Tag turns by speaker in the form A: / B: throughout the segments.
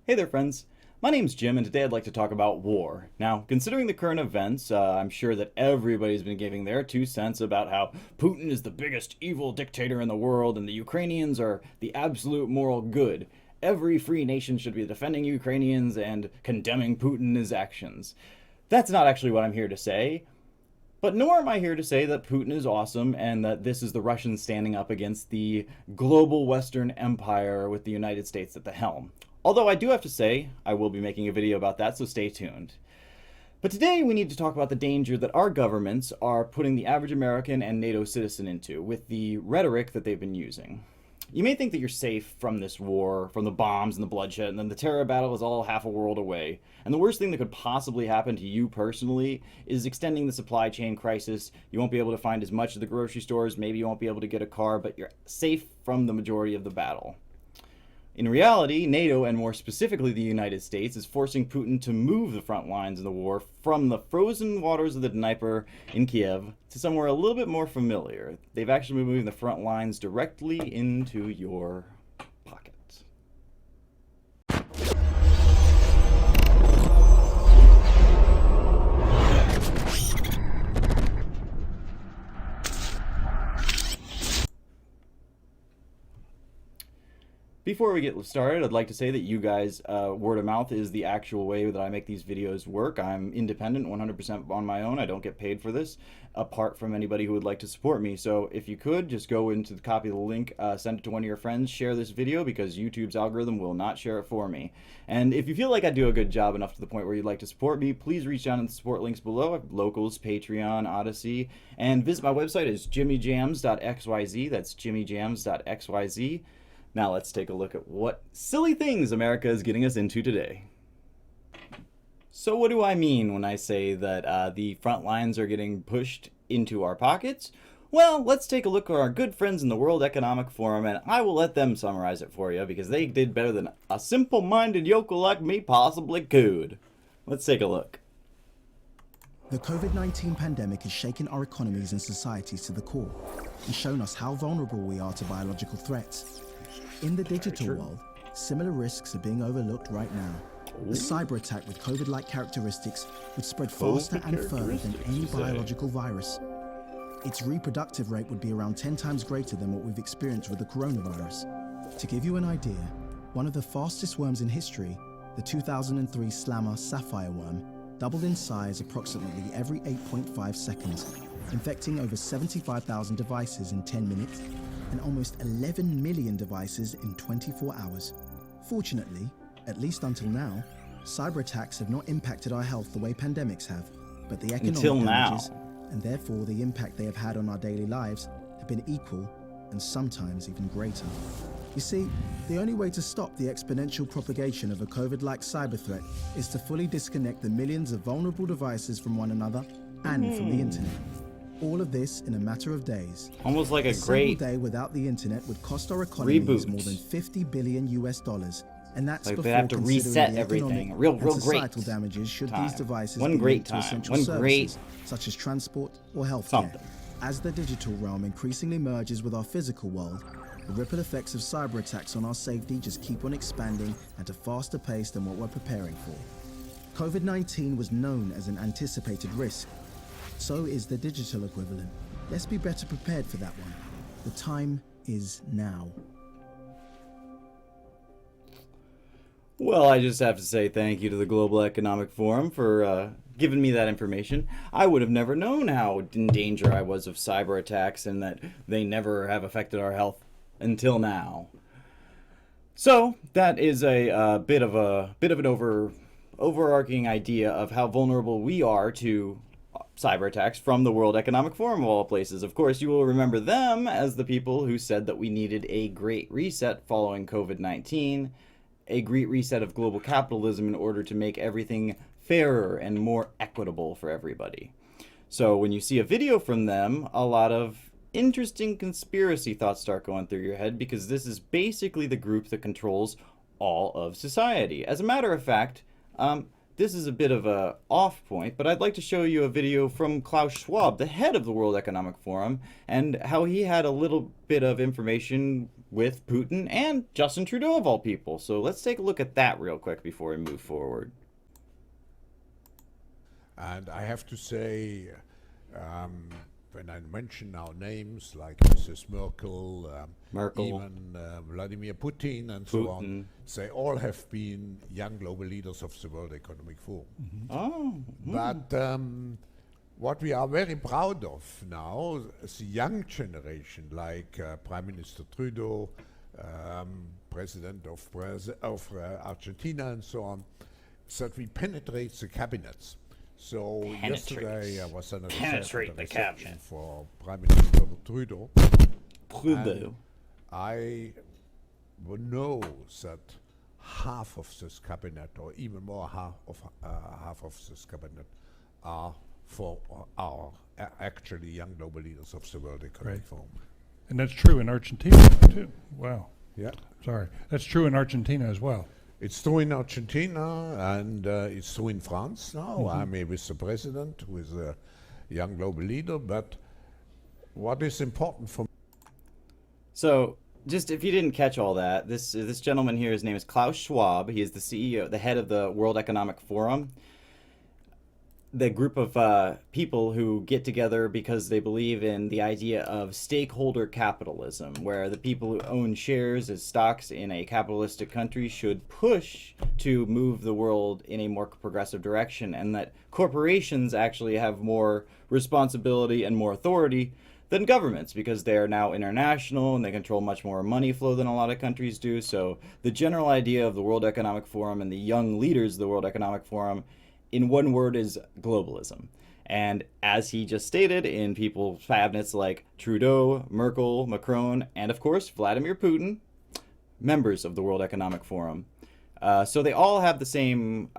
A: Hey there, friends. My name's Jim, and today I'd like to talk about war. Now, considering the current events, I'm sure that everybody's been giving their 2 cents about how Putin is the biggest evil dictator in the world and the Ukrainians are the absolute moral good. Every free nation should be defending Ukrainians and condemning Putin's actions. That's not actually what I'm here to say. But nor am I here to say that Putin is awesome and that this is the Russians standing up against the global Western empire with the United States at the helm. Although I do have to say, I will be making a video about that, so stay tuned. But today we need to talk about the danger that our governments are putting the average American and NATO citizen into with the rhetoric that they've been using. You may think that you're safe from this war, from the bombs and the bloodshed, and then the terror battle is all half a world away. And the worst thing that could possibly happen to you personally is extending the supply chain crisis. You won't be able to find as much at the grocery stores, maybe you won't be able to get a car, but you're safe from the majority of the battle. In reality, NATO, and more specifically the United States, is forcing Putin to move the front lines of the war from the frozen waters of the Dnieper in Kiev to somewhere a little bit more familiar. They've actually been moving the front lines directly into your pocket. Before we get started, I'd like to say that you guys, word of mouth is the actual way that I make these videos work. I'm independent, 100% on my own. I don't get paid for this, apart from anybody who would like to support me. So if you could, just go into the copy of the link, send it to one of your friends, share this video, because YouTube's algorithm will not share it for me. And if you feel like I do a good job enough to the point where you'd like to support me, please reach out in the support links below. I have Locals, Patreon, Odyssey, and visit my website is jimmyjams.xyz. That's jimmyjams.xyz. Now let's take a look at what silly things America is getting us into today. So what do I mean when I say that the front lines are getting pushed into our pockets? Well, let's take a look at our good friends in the World Economic Forum, and I will let them summarize it for you because they did better than a simple-minded yokel like me possibly could. Let's take a look.
B: The COVID-19 pandemic has shaken our economies and societies to the core and shown us how vulnerable we are to biological threats. In the digital world, similar risks are being overlooked right now. A cyber attack with COVID-like characteristics would spread faster and further than any biological virus. Its reproductive rate would be around 10 times greater than what we've experienced with the coronavirus. To give you an idea, one of the fastest worms in history, the 2003 Slammer sapphire worm, doubled in size approximately every 8.5 seconds, infecting over 75,000 devices in 10 minutes and almost 11 million devices in 24 hours. Fortunately, at least until now, cyber attacks have not impacted our health the way pandemics have, but the economic damages, and therefore the impact they have had on our daily lives, have been equal and sometimes even greater. You see, the only way to stop the exponential propagation of a COVID-like cyber threat is to fully disconnect the millions of vulnerable devices from one another and from the internet. All of this in a matter of days.
A: Almost like a
B: great day without the internet would cost our economies more than $50 billion, and that's
A: like
B: before
A: they have to reset everything. Real
B: societal
A: great
B: damages should
A: time.
B: these devices
A: One
B: be
A: great
B: linked to
A: time.
B: essential
A: One
B: services,
A: great
B: such as transport or healthcare.
A: something.
B: As the digital realm increasingly merges with our physical world, the ripple effects of cyber attacks on our safety just keep on expanding at a faster pace than what we're preparing for. COVID-19 was known as an anticipated risk. So is the digital equivalent. Let's be better prepared for that one. The time is now.
A: Well, I just have to say thank you to the Global Economic Forum for giving me that information. I would have never known how in danger I was of cyber attacks and that they never have affected our health until now. So that is a bit of an overarching idea of how vulnerable we are to cyber attacks from the World Economic Forum of all places. Of course, you will remember them as the people who said that we needed a great reset following COVID-19, a great reset of global capitalism in order to make everything fairer and more equitable for everybody. So when you see a video from them, a lot of interesting conspiracy thoughts start going through your head because this is basically the group that controls all of society. As a matter of fact, this is a bit of a off point, but I'd like to show you a video from Klaus Schwab, the head of the World Economic Forum, and how he had a little bit of information with Putin and Justin Trudeau of all people. So let's take a look at that real quick before we move forward.
C: And I have to say, when I mention now names like Mrs. Merkel, even Vladimir Putin and so on, they all have been young global leaders of the World Economic Forum. But what we are very proud of now, the young generation, like Prime Minister Trudeau, President of Argentina and so on, that we penetrate the cabinets. So yesterday I was on a reception for Prime Minister Trudeau. And I know that half of this cabinet, or even more half of this cabinet, are actually young global leaders of the World Economic Forum.
D: And that's true in Argentina too. Wow.
C: Yeah.
D: Sorry. That's true in Argentina as well.
C: It's true in Argentina, and it's true in France now. I'm with the president, who is a young global leader. But what is important for me?
A: So, just if you didn't catch all that, this gentleman here, his name is Klaus Schwab. He is the CEO, the head of the World Economic Forum. The group of people who get together because they believe in the idea of stakeholder capitalism, where the people who own shares as stocks in a capitalistic country should push to move the world in a more progressive direction, and that corporations actually have more responsibility and more authority than governments because they are now international and they control much more money flow than a lot of countries do. So the general idea of the World Economic Forum and the young leaders of the World Economic Forum, in one word, is globalism. And as he just stated, in people's cabinets like Trudeau, Merkel, Macron, and of course Vladimir Putin, members of the World Economic Forum. So they all have the same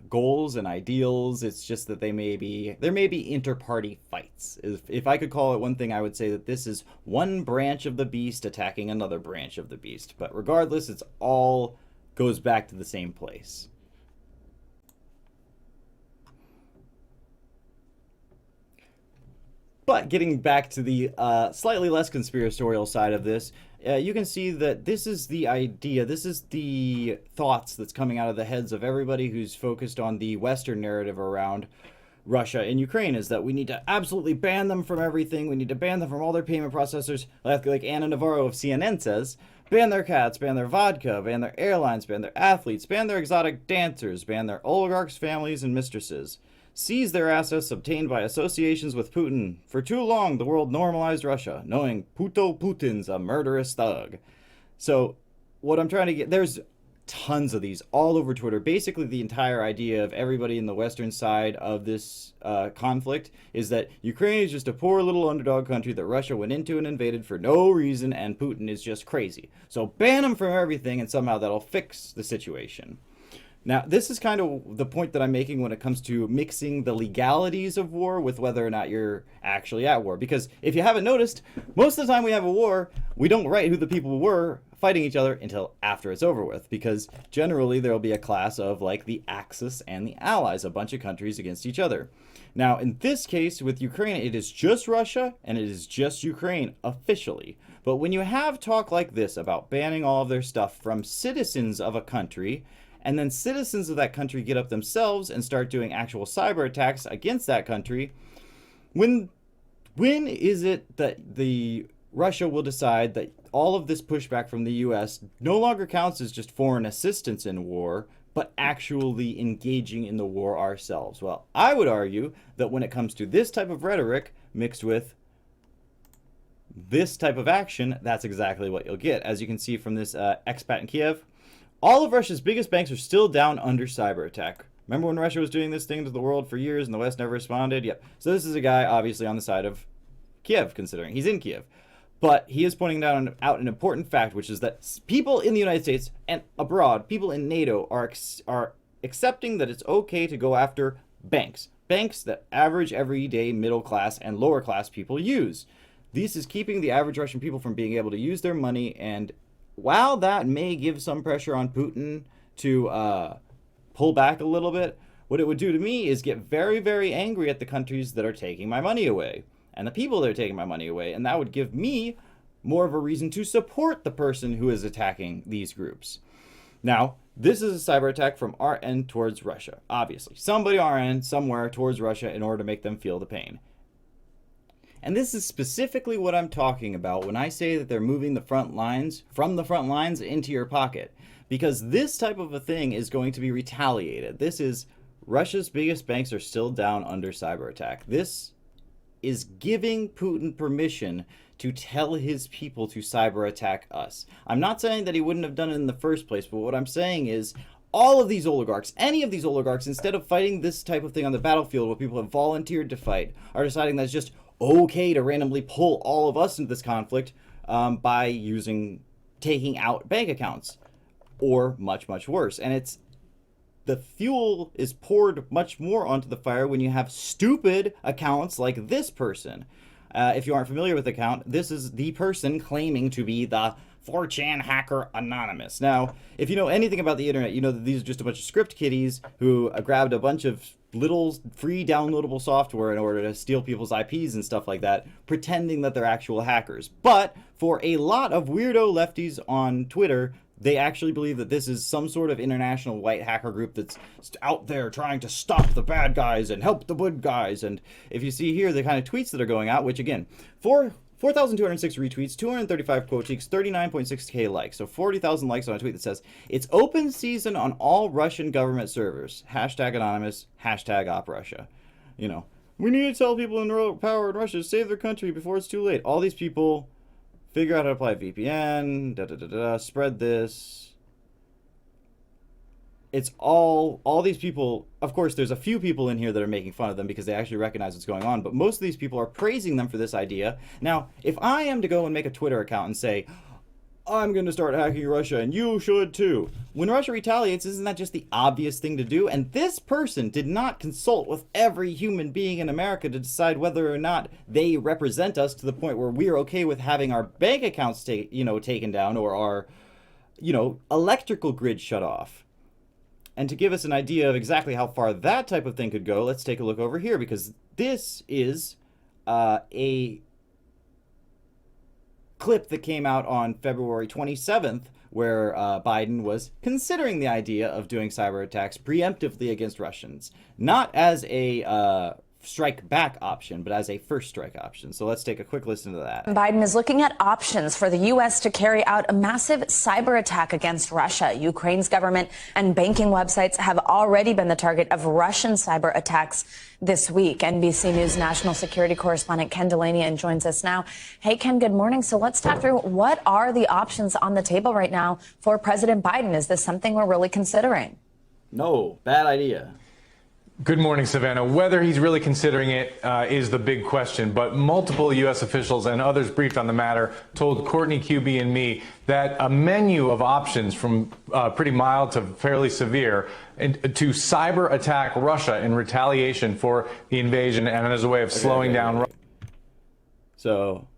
A: goals and ideals. It's just that there may be inter-party fights. If I could call it one thing, I would say that this is one branch of the beast attacking another branch of the beast. But regardless, it's all goes back to the same place. But getting back to the slightly less conspiratorial side of this, you can see that this is the idea, this is the thoughts that's coming out of the heads of everybody who's focused on the Western narrative around Russia and Ukraine, is that we need to absolutely ban them from everything. We need to ban them from all their payment processors. Like Anna Navarro of CNN says, ban their cats, ban their vodka, ban their airlines, ban their athletes, ban their exotic dancers, ban their oligarchs, families, and mistresses. Seize their assets obtained by associations with Putin. For too long, the world normalized Russia, knowing Putin's a murderous thug. So what I'm trying to get, there's tons of these all over Twitter. Basically, the entire idea of everybody in the Western side of this conflict is that Ukraine is just a poor little underdog country that Russia went into and invaded for no reason, and Putin is just crazy. So ban him from everything, and somehow that'll fix the situation. Now, this is kind of the point that I'm making when it comes to mixing the legalities of war with whether or not you're actually at war. Because if you haven't noticed, most of the time we have a war, we don't write who the people were fighting each other until after it's over with. Because generally there will be a class of like the Axis and the Allies, a bunch of countries against each other. Now, in this case with Ukraine, it is just Russia and it is just Ukraine officially. But when you have talk like this about banning all of their stuff from citizens of a country, and then citizens of that country get up themselves and start doing actual cyber attacks against that country, when is it that the Russia will decide that all of this pushback from the US no longer counts as just foreign assistance in war, but actually engaging in the war ourselves? Well, I would argue that when it comes to this type of rhetoric mixed with this type of action, that's exactly what you'll get. As you can see from this expat in Kiev, all of Russia's biggest banks are still down under cyber attack. Remember when Russia was doing this thing to the world for years and the West never responded? Yep. So this is a guy obviously on the side of Kiev, considering he's in Kiev. But he is pointing out an important fact, which is that people in the United States and abroad, people in NATO, are accepting that it's okay to go after banks. Banks that average, everyday, middle class, and lower class people use. This is keeping the average Russian people from being able to use their money, and while that may give some pressure on Putin to pull back a little bit, what it would do to me is get very, very angry at the countries that are taking my money away and the people that are taking my money away. And that would give me more of a reason to support the person who is attacking these groups. Now, this is a cyber attack from our end towards Russia. Obviously, somebody on our end somewhere towards Russia in order to make them feel the pain. And this is specifically what I'm talking about when I say that they're moving the front lines from the front lines into your pocket. Because this type of a thing is going to be retaliated. This is Russia's biggest banks are still down under cyber attack. This is giving Putin permission to tell his people to cyber attack us. I'm not saying that he wouldn't have done it in the first place, but what I'm saying is all of these oligarchs, any of these oligarchs, instead of fighting this type of thing on the battlefield where people have volunteered to fight, are deciding that it's just okay to randomly pull all of us into this conflict by taking out bank accounts, or much, much worse. And the fuel is poured much more onto the fire when you have stupid accounts like this person. If you aren't familiar with the account, this is the person claiming to be the 4chan hacker anonymous. Now, if you know anything about the internet, you know that these are just a bunch of script kiddies who grabbed a bunch of little free downloadable software in order to steal people's IPs and stuff like that, pretending that they're actual hackers. But for a lot of weirdo lefties on Twitter, they actually believe that this is some sort of international white hacker group that's out there trying to stop the bad guys and help the good guys. And if you see here the kind of tweets that are going out, which again, 4,206 retweets, 235 quote tweets, 39.6k likes. So 40,000 likes on a tweet that says, "It's open season on all Russian government servers. Hashtag anonymous, hashtag op Russia." You know, we need to tell people in power in Russia to save their country before it's too late. All these people figure out how to apply VPN, spread this. It's all these people. Of course, there's a few people in here that are making fun of them because they actually recognize what's going on, but most of these people are praising them for this idea. Now, if I am to go and make a Twitter account and say, I'm going to start hacking Russia and you should too, when Russia retaliates, isn't that just the obvious thing to do? And this person did not consult with every human being in America to decide whether or not they represent us to the point where we're okay with having our bank accounts taken down or our electrical grid shut off. And to give us an idea of exactly how far that type of thing could go, let's take a look over here, because this is a clip that came out on February 27th where Biden was considering the idea of doing cyber attacks preemptively against Russians, not as a strike back option, but as a first strike option. So let's take a quick listen to that.
E: Biden is looking at options for the U.S. to carry out a massive cyber attack against Russia. Ukraine's government and banking websites have already been the target of Russian cyber attacks this week. NBC News national security correspondent Ken Delanian joins us now. Hey, Ken, good morning. So let's talk through what are the options on the table right now for President Biden? Is this something we're really considering?
A: No, bad idea.
F: Good morning, Savannah. Whether he's really considering it is the big question, but multiple U.S. officials and others briefed on the matter told Courtney, QB, and me that a menu of options from pretty mild to fairly severe to cyber attack Russia in retaliation for the invasion and as a way of slowing down Russia.
A: So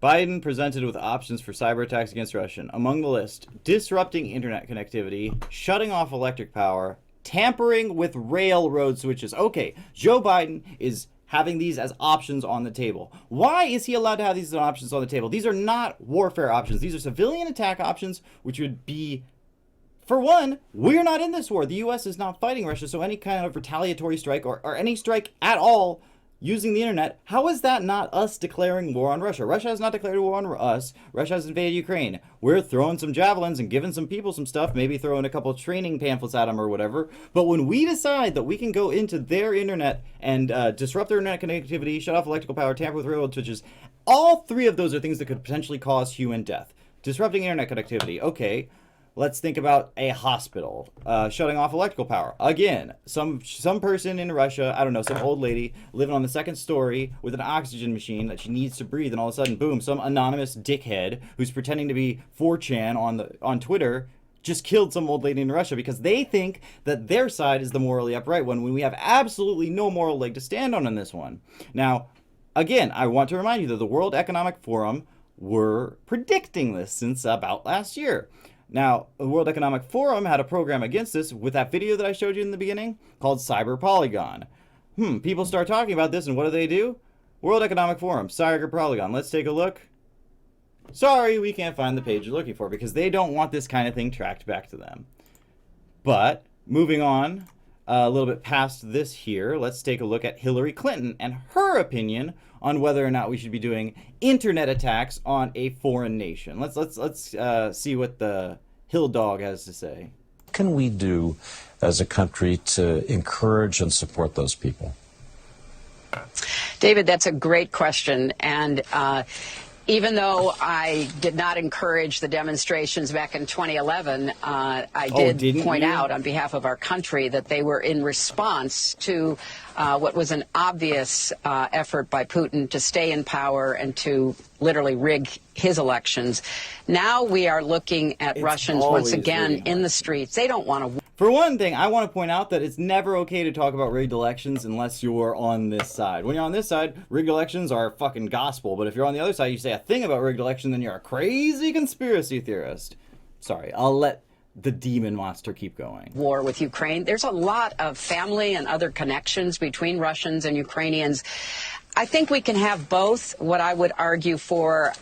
A: Biden presented with options for cyber attacks against Russia. Among the list, disrupting internet connectivity, shutting off electric power, tampering with railroad switches. Okay, Joe Biden is having these as options on the table. Why is he allowed to have these options on the table? These are not warfare options. These are civilian attack options, which would be, for one, we're not in this war. The U.S. is not fighting Russia, so any kind of retaliatory strike or any strike at all using the internet, how is that not us declaring war on Russia? Russia has not declared war on us. Russia has invaded Ukraine. We're throwing some javelins and giving some people some stuff, maybe throwing a couple of training pamphlets at them or whatever. But when we decide that we can go into their internet and disrupt their internet connectivity, shut off electrical power, tamper with railroad switches, all three of those are things that could potentially cause human death. Disrupting internet connectivity, okay. Let's think about a hospital, shutting off electrical power. Again, some person in Russia, I don't know, some old lady living on the second story with an oxygen machine that she needs to breathe, and all of a sudden, boom, some anonymous dickhead who's pretending to be 4chan on Twitter just killed some old lady in Russia because they think that their side is the morally upright one when we have absolutely no moral leg to stand on in this one. Now, again, I want to remind you that the World Economic Forum were predicting this since about last year. Now, the World Economic Forum had a program against this with that video that I showed you in the beginning called Cyber Polygon. People start talking about this, and what do? World Economic Forum, Cyber Polygon. Let's take a look. Sorry, we can't find the page you're looking for because they don't want this kind of thing tracked back to them. But, moving on a little bit past this here, let's take a look at Hillary Clinton and her opinion on whether or not we should be doing internet attacks on a foreign nation. Let's see what the Hill Dog has to say.
G: What can we do as a country to encourage and support those people?
H: David, that's a great question. And even though I did not encourage the demonstrations back in 2011, I did point out on behalf of our country that they were in response to what was an obvious effort by Putin to stay in power and to literally rig his elections. Now we are looking at Russians once again in the streets. They don't want to.
A: For one thing, I want to point out that it's never okay to talk about rigged elections unless you're on this side. When you're on this side, rigged elections are fucking gospel. But if you're on the other side, you say a thing about rigged election, then you're a crazy conspiracy theorist. Sorry, I'll let the demon monster keep going.
H: War with Ukraine. There's a lot of family and other connections between Russians and Ukrainians. I think we can have both, what I would argue for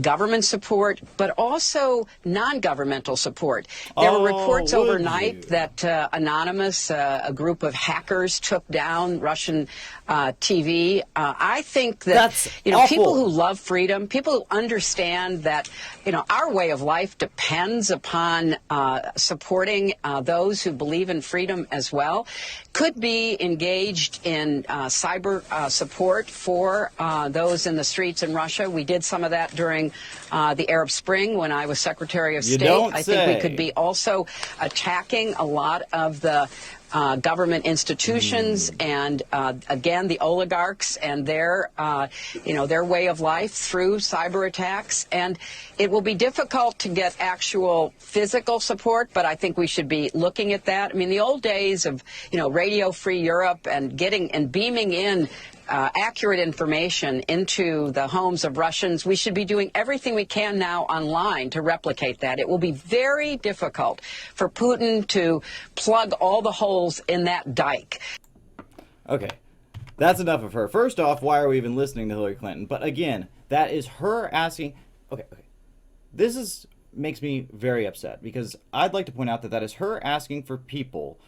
H: government support, but also non-governmental support. There were reports overnight that Anonymous, a group of hackers, took down Russian TV. I think that people who love freedom, people who understand that our way of life depends upon supporting those who believe in freedom as well, could be engaged in cyber support for those in the streets in Russia. We did some of that during the Arab Spring when I was Secretary of State. I think we could be also attacking a lot of the government institutions and again the oligarchs and their their way of life through cyber attacks. And it will be difficult to get actual physical support, but I think we should be looking at that. I mean, the old days of Radio Free Europe and getting and beaming in accurate information into the homes of Russians, we should be doing everything we can now online to replicate that. It will be very difficult for Putin to plug all the holes in that dike.
A: Okay, that's enough of her. First off, why are we even listening to Hillary Clinton? But again, that is her asking. Okay. This makes me very upset because I'd like to point out that is her asking for people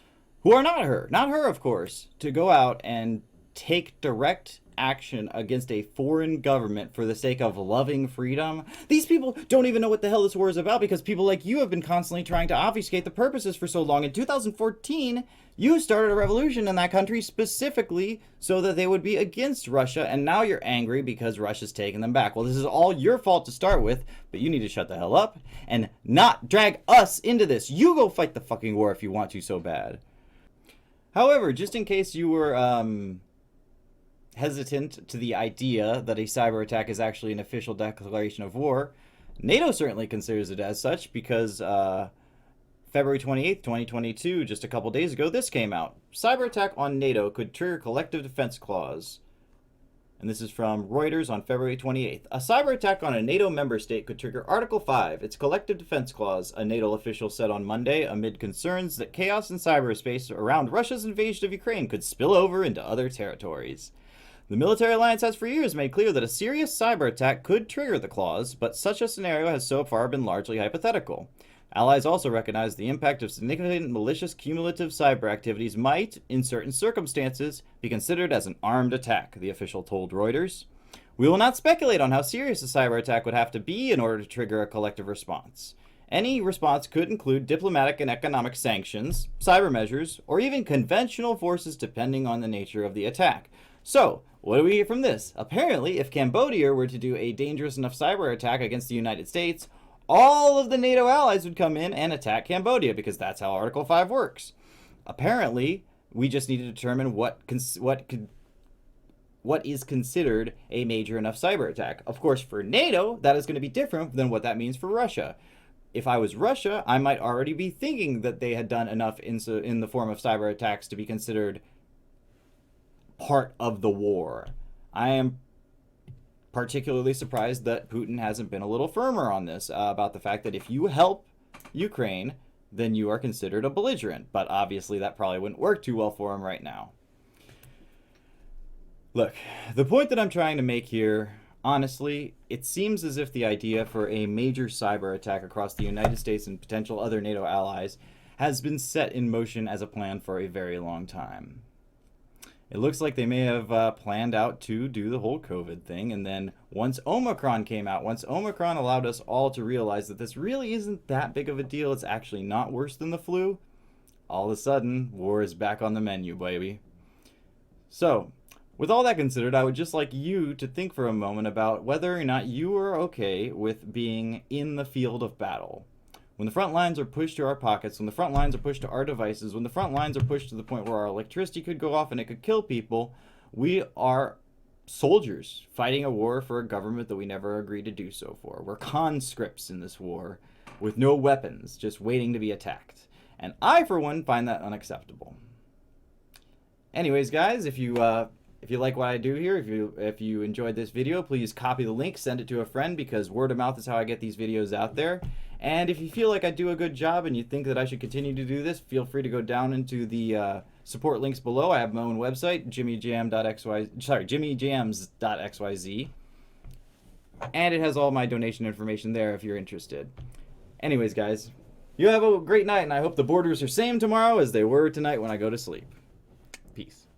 A: who are not her, of course, to go out and take direct action against a foreign government for the sake of loving freedom. These people don't even know what the hell this war is about because people like you have been constantly trying to obfuscate the purposes for so long. In 2014, you started a revolution in that country specifically so that they would be against Russia, and now you're angry because Russia's taking them back. Well, this is all your fault to start with, but you need to shut the hell up and not drag us into this. You go fight the fucking war if you want to so bad. However, just in case you were hesitant to the idea that a cyber attack is actually an official declaration of war, NATO certainly considers it as such because February 28th, 2022, just a couple days ago, this came out. Cyber attack on NATO could trigger collective defense clause. And this is from Reuters on February 28th. A cyber attack on a NATO member state could trigger Article 5, its collective defense clause, a NATO official said on Monday, amid concerns that chaos in cyberspace around Russia's invasion of Ukraine could spill over into other territories. The military alliance has for years made clear that a serious cyber attack could trigger the clause, but such a scenario has so far been largely hypothetical. Allies also recognize the impact of significant malicious cumulative cyber activities might, in certain circumstances, be considered as an armed attack, the official told Reuters. We will not speculate on how serious a cyber attack would have to be in order to trigger a collective response. Any response could include diplomatic and economic sanctions, cyber measures, or even conventional forces depending on the nature of the attack. So, what do we hear from this? Apparently, if Cambodia were to do a dangerous enough cyber attack against the United States, all of the NATO allies would come in and attack Cambodia because that's how Article 5 works. Apparently, we just need to determine what is considered a major enough cyber attack. Of course, for NATO, that is going to be different than what that means for Russia. If I was Russia, I might already be thinking that they had done enough in the form of cyber attacks to be considered part of the war. I am particularly surprised that Putin hasn't been a little firmer on this, about the fact that if you help Ukraine, then you are considered a belligerent. But obviously that probably wouldn't work too well for him right now. Look, the point that I'm trying to make here, honestly, it seems as if the idea for a major cyber attack across the United States and potential other NATO allies has been set in motion as a plan for a very long time. It looks like they may have planned out to do the whole COVID thing, and then once Omicron came out, once Omicron allowed us all to realize that this really isn't that big of a deal, it's actually not worse than the flu, all of a sudden, war is back on the menu, baby. So, with all that considered, I would just like you to think for a moment about whether or not you are okay with being in the field of battle. When the front lines are pushed to our pockets, when the front lines are pushed to our devices, when the front lines are pushed to the point where our electricity could go off and it could kill people, we are soldiers fighting a war for a government that we never agreed to do so for. We're conscripts in this war with no weapons, just waiting to be attacked. And I, for one, find that unacceptable. Anyways, guys, if you like what I do here, if you enjoyed this video, please copy the link, send it to a friend, because word of mouth is how I get these videos out there. And if you feel like I do a good job and you think that I should continue to do this, feel free to go down into the support links below. I have my own website, jimmyjams.xyz, and it has all my donation information there if you're interested. Anyways, guys, you have a great night, and I hope the borders are same tomorrow as they were tonight when I go to sleep. Peace.